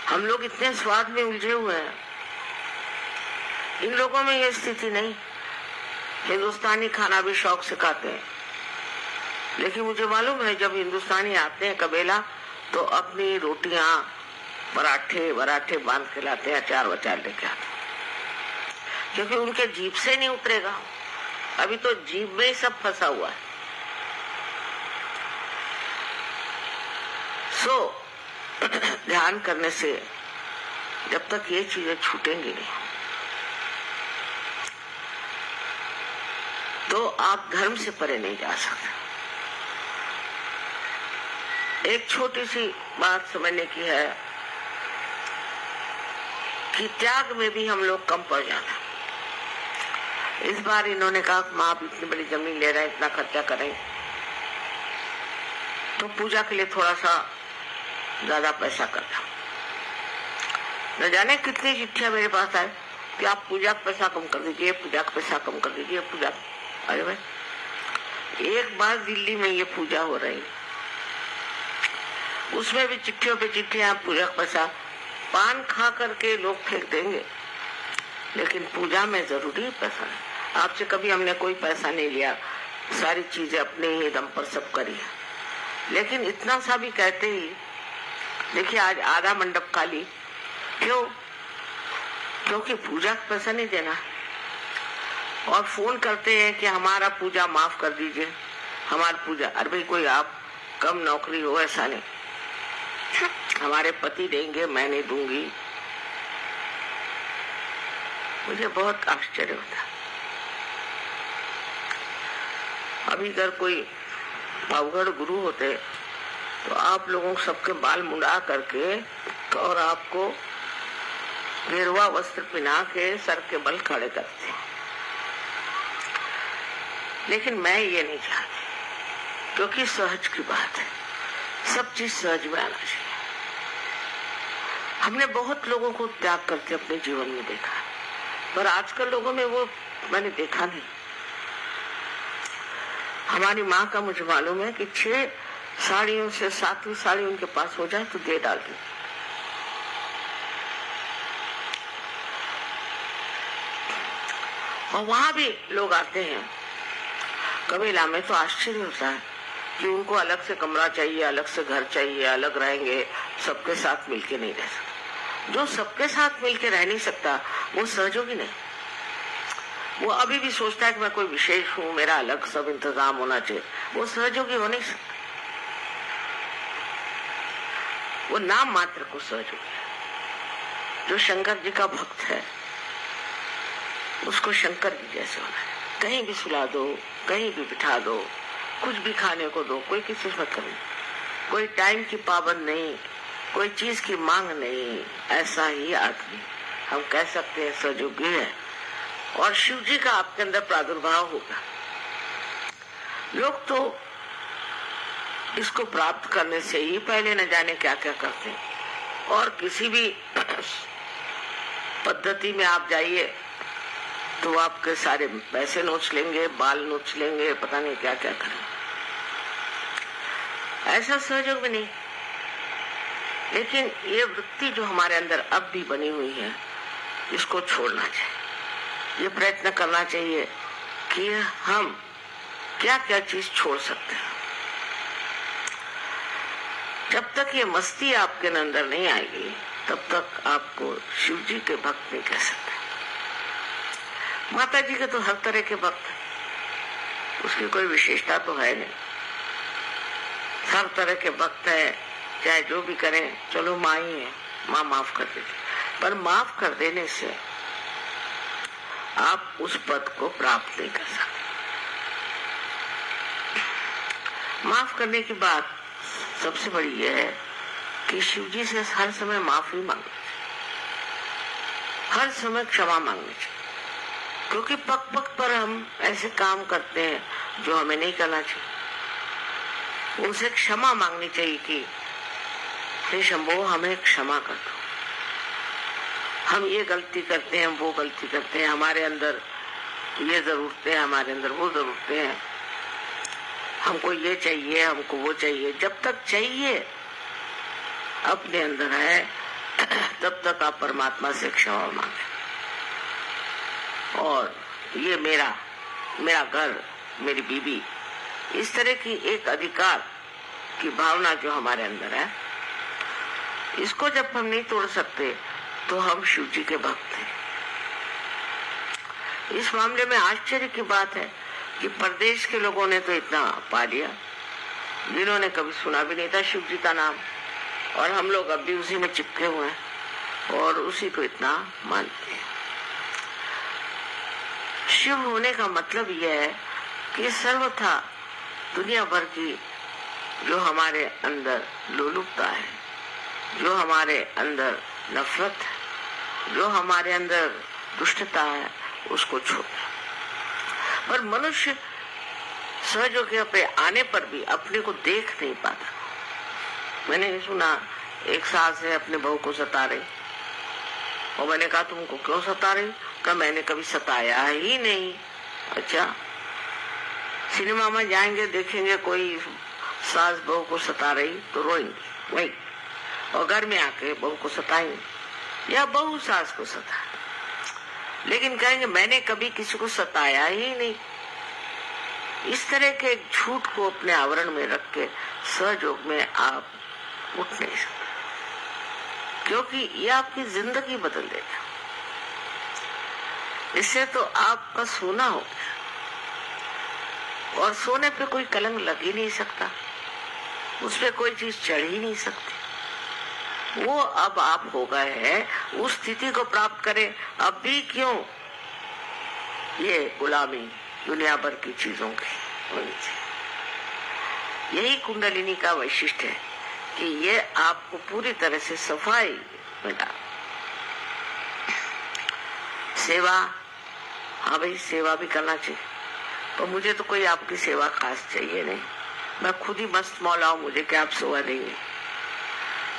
हम लोग इतने स्वाद में उलझे हुए हैं, इन लोगों में ये स्थिति नहीं। हिंदुस्तानी खाना भी शौक से खाते हैं, लेकिन मुझे मालूम है जब हिंदुस्तानी आते हैं कबेला तो अपनी रोटियां पराठे बांध के लाते हैं, अचार वचार लेके आते, क्योंकि उनके जीभ से नहीं उतरेगा। अभी तो जीभ में ही सब फंसा हुआ है। ध्यान करने से जब तक ये चीजें छूटेंगी नहीं तो आप धर्म से परे नहीं जा सकते। एक छोटी सी बात समझने की है कि त्याग में भी हम लोग कम पड़ जाते। इस बार इन्होंने कहा माँ आप इतनी बड़ी जमीन ले रहे हैं, इतना खर्चा करें, तो पूजा के लिए थोड़ा सा ज्यादा पैसा करता। न जाने कितनी चिट्ठियां मेरे पास आए कि आप पूजा का पैसा कम कर दीजिए, पूजा का पैसा कम कर दीजिए, पूजा। अरे भाई, एक बार दिल्ली में ये पूजा हो रही, उसमें भी चिट्ठियों पे चिट्ठियां, पूजा का पैसा, पान खा करके लोग फेंक देंगे, लेकिन पूजा में जरूरी पैसा है। आपसे कभी हमने कोई पैसा नहीं लिया, सारी चीजें अपने ही दम पर सब करी, लेकिन इतना सा भी कहते ही, देखिए आज आधा मंडप खाली, क्यों? क्योंकि पूजा का पैसा नहीं देना। और फोन करते हैं कि हमारा पूजा माफ कर दीजिए, हमारी पूजा। अरे भाई कोई आप कम नौकरी हो ऐसा नहीं, हमारे पति देंगे मैं नहीं दूंगी। मुझे बहुत आश्चर्य होता। अभी अगर कोई पावगढ़ गुरु होते तो आप लोगों को सबके बाल मुंडा करके और आपको गेरुआ वस्त्र पहना के सर के बल खड़े करते, लेकिन मैं ये नहीं चाहती, क्योंकि सहज की बात है, सब चीज सहज में आना चाहिए। हमने बहुत लोगों को त्याग करके अपने जीवन में देखा, पर आजकल लोगों में वो मैंने देखा नहीं। हमारी माँ का मुझे मालूम है कि 6 साड़ियों से 7वीं साड़ी उनके पास हो जाए तो दे डालती। और वहां भी लोग आते हैं कबीला में, तो आश्चर्य होता है कि उनको अलग से कमरा चाहिए, अलग से घर चाहिए, अलग रहेंगे, सबके साथ मिलके नहीं रह सकते। जो सबके साथ मिलके रह नहीं सकता वो सहयोगी नहीं। वो अभी भी सोचता है कि मैं कोई विशेष हूँ, मेरा अलग सब इंतजाम होना चाहिए, वो सहयोगी हो नहीं सकता। वो नाम मात्र को सहयोगी है। जो शंकर जी का भक्त है उसको शंकर जी जैसे होना है। कहीं भी सुला दो, कहीं भी बिठा दो, कुछ भी खाने को दो, कोई किसी से कमी, कोई टाइम की पाबंद नहीं, कोई चीज की मांग नहीं। ऐसा ही आदमी हम कह सकते हैं सहयोगी है। और शिव जी का आपके अंदर प्रादुर्भाव होगा। लोग तो इसको प्राप्त करने से ही पहले न जाने क्या क्या करते हैं। और किसी भी पद्धति में आप जाइए तो आपके सारे पैसे नोच लेंगे, बाल नोच लेंगे, पता नहीं क्या क्या करें। ऐसा सहयोग भी नहीं। लेकिन ये वृत्ति जो हमारे अंदर अब भी बनी हुई है, इसको छोड़ना चाहिए। ये प्रयत्न करना चाहिए कि हम क्या क्या चीज छोड़ सकते हैं। जब तक ये मस्ती आपके अंदर नहीं आएगी तब तक आपको शिव जी के भक्त नहीं कह सकते। माता जी के तो हर तरह के भक्त, उसकी कोई विशेषता तो है नहीं, हर तरह के भक्त है, चाहे जो भी करें, चलो माँ ही है, माँ माफ कर देती। पर माफ कर देने से आप उस पद को प्राप्त नहीं कर सकते। माफ करने की बात सबसे बड़ी यह है कि शिव जी से हर समय माफी मांगनी चाहिए, हर समय क्षमा मांगनी चाहिए। क्योंकि पग पग पर हम ऐसे काम करते हैं जो हमें नहीं करना चाहिए। उनसे क्षमा मांगनी चाहिए कि हे शंभो हमें क्षमा कर दो, हम ये गलती करते हैं, वो गलती करते हैं, हमारे अंदर ये जरूरतें हैं, हमारे अंदर वो जरूरतें हैं, हमको ये चाहिए, हमको वो चाहिए। जब तक चाहिए अपने अंदर है तब तक आप परमात्मा से क्षमा मांगे। और ये मेरा घर, मेरी बीबी, इस तरह की एक अधिकार की भावना जो हमारे अंदर है, इसको जब हम नहीं तोड़ सकते तो हम शिव जी के भक्त हैं। इस मामले में आश्चर्य की बात है कि प्रदेश के लोगों ने तो इतना पा लिया, जिन्होंने कभी सुना भी नहीं था शिव जी का नाम, और हम लोग अब भी उसी में चिपके हुए हैं और उसी को इतना मानते हैं। शिव होने का मतलब यह है कि सर्वथा दुनिया भर की जो हमारे अंदर लोलुपता है, जो हमारे अंदर नफरत है, जो हमारे अंदर दुष्टता है, उसको छोड़ना। पर मनुष्य सहयोगी पे आने पर भी अपने को देख नहीं पाता। मैंने सुना एक सास है अपने बहू को सता रही, और मैंने कहा तुमको क्यों सता रही? कहा मैंने कभी सताया ही नहीं। अच्छा, सिनेमा में जाएंगे, देखेंगे कोई सास बहू को सता रही तो रोएंगे वही, और घर में आके बहू को सताएंगे या बहू सास को सता, लेकिन कहेंगे मैंने कभी किसी को सताया ही नहीं। इस तरह के एक झूठ को अपने आवरण में रख के सहयोग में आप उठ नहीं सकते, क्योंकि ये आपकी जिंदगी बदल देगा। इससे तो आपका सोना हो गया, और सोने पे कोई कलंक लग ही नहीं सकता, उसपे कोई चीज चढ़ ही नहीं सकती। वो अब आप हो गए हैं, उस स्थिति को प्राप्त करें। अब भी क्यों ये गुलामी दुनिया भर की चीजों की होनी चाहिए। यही कुंडलिनी का वैशिष्ट है कि ये आपको पूरी तरह से सफाई मिला। सेवा, हाँ भाई सेवा भी करना चाहिए, तो मुझे तो कोई आपकी सेवा खास चाहिए नहीं, मैं खुद ही मस्त मौला हूं, मुझे क्या आप सेवा देंगे।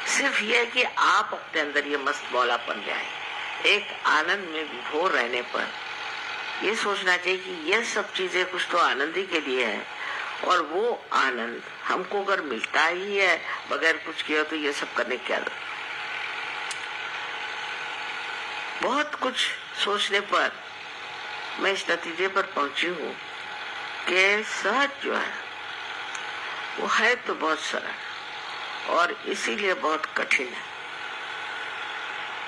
सिर्फ ये है कि आप अपने अंदर ये मस्त मौलापन जाए। एक आनंद में विभोर रहने पर ये सोचना चाहिए कि ये सब चीजें कुछ तो आनंद ही के लिए है, और वो आनंद हमको अगर मिलता ही है बगैर कुछ किया तो ये सब करने क्या जरूरत। बहुत कुछ सोचने पर मैं इस नतीजे पर पहुंची हूँ कि सहज जो है वो है तो बहुत सरल और इसीलिए बहुत कठिन है।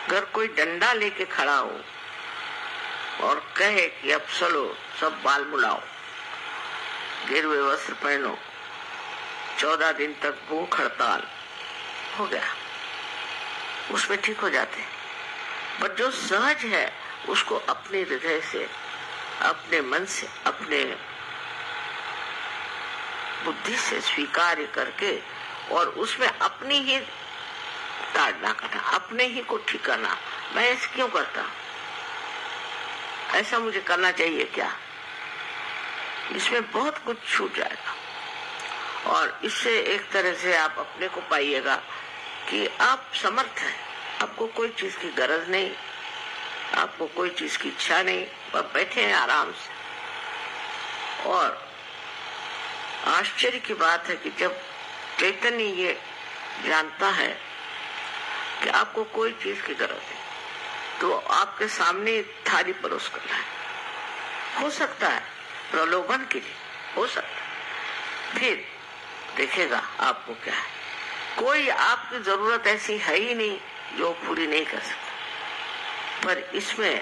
अगर कोई डंडा लेके खड़ा हो और कहे कि अब चलो सब बाल मुलाओ, गिरवे वस्त्र पहनो, 14 दिन तक भूख हड़ताल, हो गया, उसमें ठीक हो जाते। पर जो सहज है उसको अपने हृदय से, अपने मन से, अपने बुद्धि से स्वीकार करके और उसमें अपनी ही ताड़ना करना, अपने ही को ठीक करना। मैं ऐसे क्यों करता, ऐसा मुझे करना चाहिए क्या, इसमें बहुत कुछ छूट जाएगा। और इससे एक तरह से आप अपने को पाइएगा कि आप समर्थ हैं, आपको कोई चीज की गरज नहीं, आपको कोई चीज की इच्छा नहीं, आप बैठे हैं आराम से। और आश्चर्य की बात है कि जब चैतन्य ये जानता है कि आपको कोई चीज की गरज है तो आपके सामने थाली परोस करना है, हो सकता है प्रलोभन के लिए, हो सकता है, फिर देखेगा आपको क्या है। कोई आपकी जरूरत ऐसी है ही नहीं जो पूरी नहीं कर सकता, पर इसमें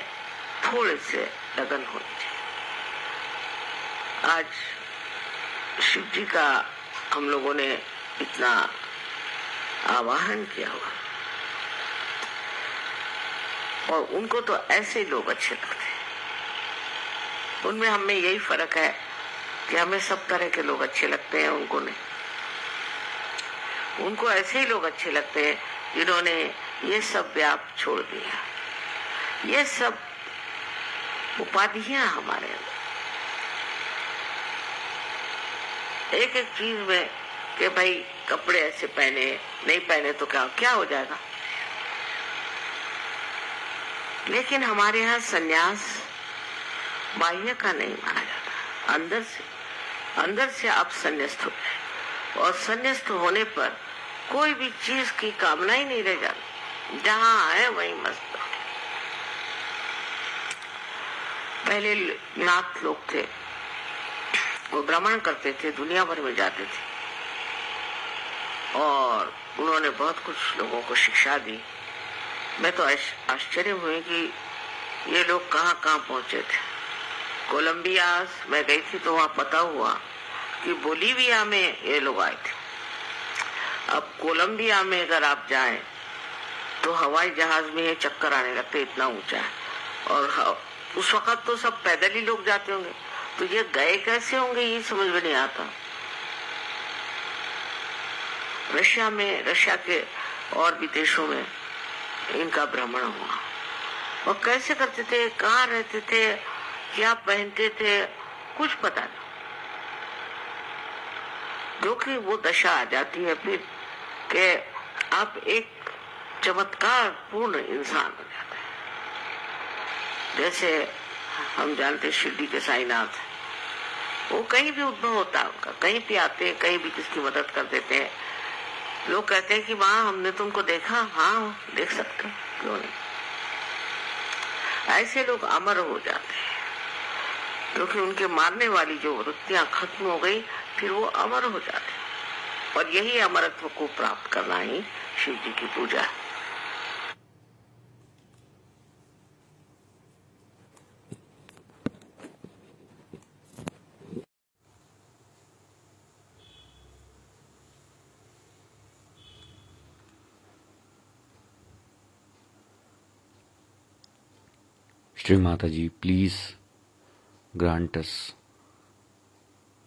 थोड़े से लगन होनी चाहिए। आज शिव जी का हम लोगों ने इतना आवाहन किया हुआ, और उनको तो ऐसे लोग अच्छे लगते हैं। उनमें हमें यही फर्क है कि हमें सब तरह के लोग अच्छे लगते हैं, उनको नहीं। उनको ऐसे ही लोग अच्छे लगते हैं जिन्होंने ये सब व्याप छोड़ दिया। ये सब उपाधियां हमारे अंदर, एक एक चीज में कि भाई कपड़े ऐसे पहने, नहीं पहने तो क्या हो जाएगा। लेकिन हमारे यहाँ सन्यास बाह्य का नहीं माना जाता, अंदर से आप संन्यास्त हो जाए, और संन्यास्त होने पर कोई भी चीज की कामना ही नहीं रह जाती, जहाँ है वही मस्त। पहले नाथ लोग थे, वो भ्रमण करते थे, दुनिया भर में जाते थे, और उन्होंने बहुत कुछ लोगों को शिक्षा दी। मैं तो आश्चर्य हुई कि ये लोग कहाँ कहाँ पहुंचे थे। कोलंबिया मैं गई थी तो वहां पता हुआ कि बोलीविया में ये लोग आए थे। अब कोलंबिया में अगर आप जाएं तो हवाई जहाज में ये चक्कर आने लगते, इतना ऊंचा है, और उस वक्त तो सब पैदल ही लोग जाते होंगे, तो ये गए कैसे होंगे ये समझ में नहीं आता। रशिया में, रशिया के और भी देशों में इनका भ्रमण हुआ, और कैसे करते थे, कहाँ रहते थे, क्या पहनते थे, कुछ पता नहीं। जो कि वो दशा आ जाती है फिर कि आप एक चमत्कार पूर्ण इंसान बन जाते हैं। जैसे हम जानते शिरडी के साईनाथ, वो कहीं भी उद्भव होता है उनका, कहीं भी आते, कहीं भी किसकी मदद कर देते हैं। लोग कहते हैं कि माँ हमने तुमको देखा, हाँ देख सकते, क्यों नहीं। ऐसे लोग अमर हो जाते हैं, क्योंकि उनके मारने वाली जो वृत्तियां खत्म हो गई, फिर वो अमर हो जाते हैं। और यही अमरत्व को प्राप्त करना ही शिव जी की पूजा है। Shri Mataji, please grant us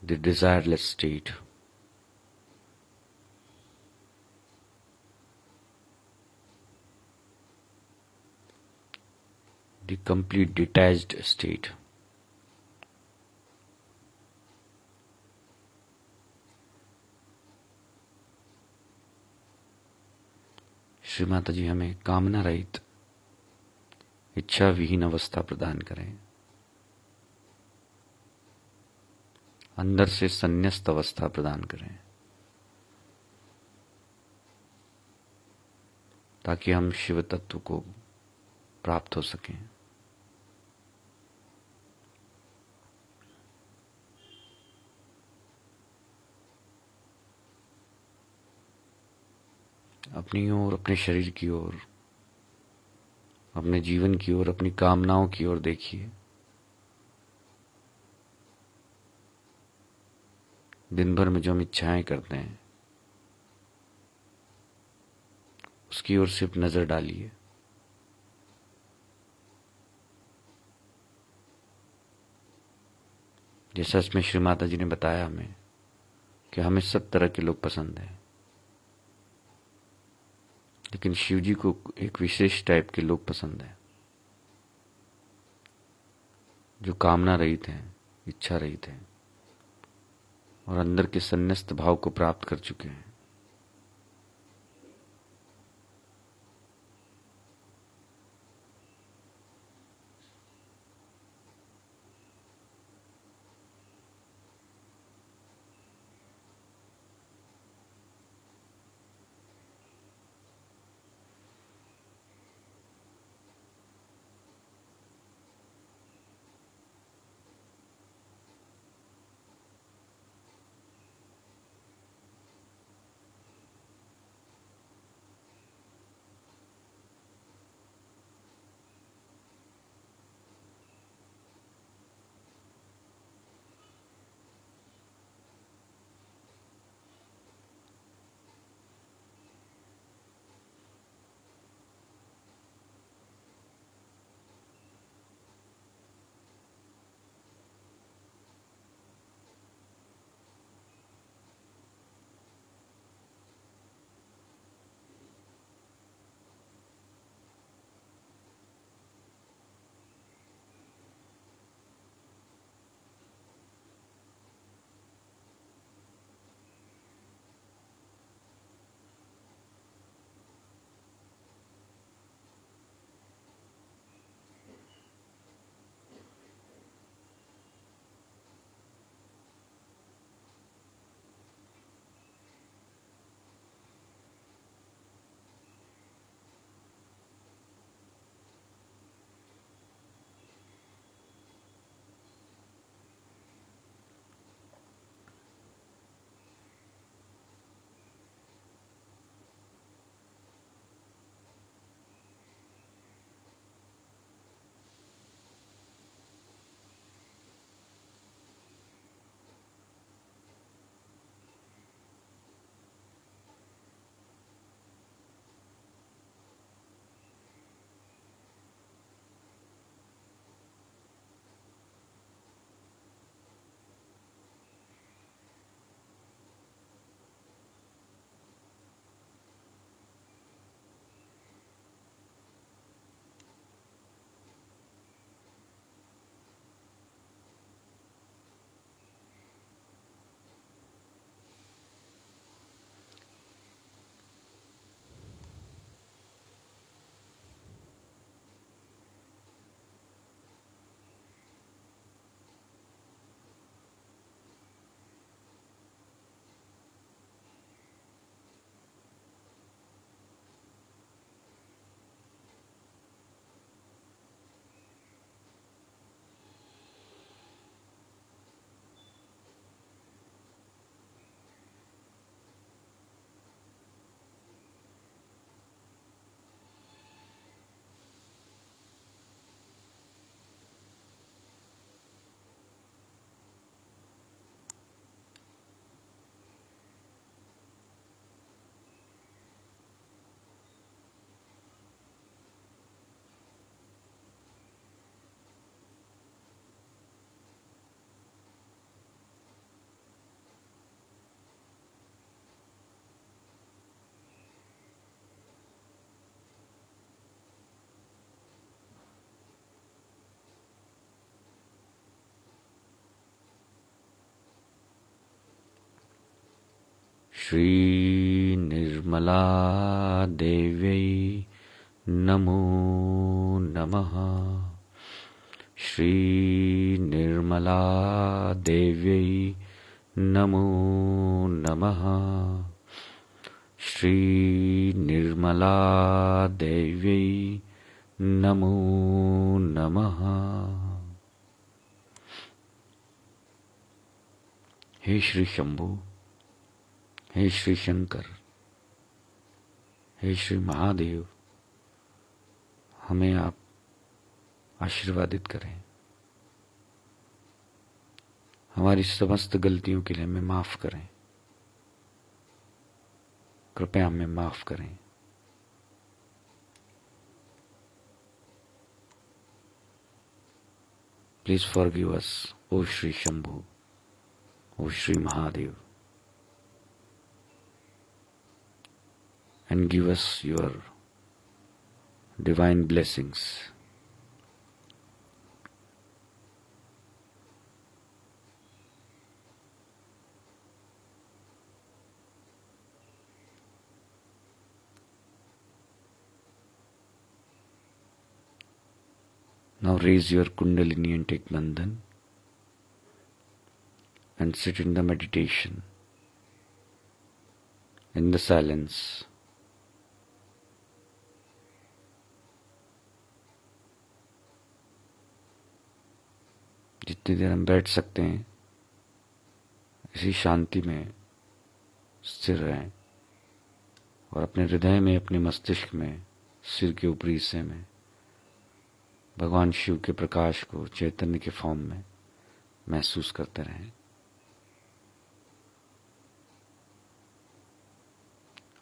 the desireless state. The complete detached state. Shri Mata जी हमें कामना रहित इच्छा विहीन अवस्था प्रदान करें, अंदर से संन्यस्त अवस्था प्रदान करें, ताकि हम शिव तत्व को प्राप्त हो सकें। अपनी ओर, अपने शरीर की ओर, अपने जीवन की ओर, अपनी कामनाओं की ओर देखिए। दिन भर में जो हम इच्छाएं करते हैं, उसकी ओर सिर्फ नजर डालिए। जैसा इसमें श्री माता जी ने बताया हमें कि हमें सब तरह के लोग पसंद हैं, लेकिन शिव जी को एक विशेष टाइप के लोग पसंद हैं, जो कामना रहित हैं, इच्छा रहित हैं और अंदर के संन्यस्त भाव को प्राप्त कर चुके हैं। श्री निर्मला देव्यै नमो नमः। श्री निर्मला देव्यै नमो नमः। श्री निर्मला देव्यै नमो नमः। हे श्री शंभु, हे श्री शंकर, हे श्री महादेव, हमें आप आशीर्वादित करें। हमारी समस्त गलतियों के लिए हमें माफ करें। कृपया हमें माफ करें। Please forgive us, O Shri Shambhu, O Shri Mahadev, and give us your divine blessings. Now raise your Kundalini and take Bandhan and sit in the meditation, in the silence. जितनी देर हम बैठ सकते हैं इसी शांति में स्थिर रहें और अपने हृदय में, अपने मस्तिष्क में, सिर के ऊपरी हिस्से में भगवान शिव के प्रकाश को चैतन्य के फॉर्म में महसूस करते रहें।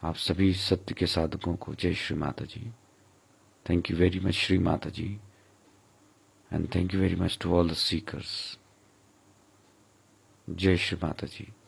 आप सभी सत्य के साधकों को जय Shri Mata ji. Thank you very much Shri Mata ji, and thank you very much to all the seekers. Jai Shri Mata Ji.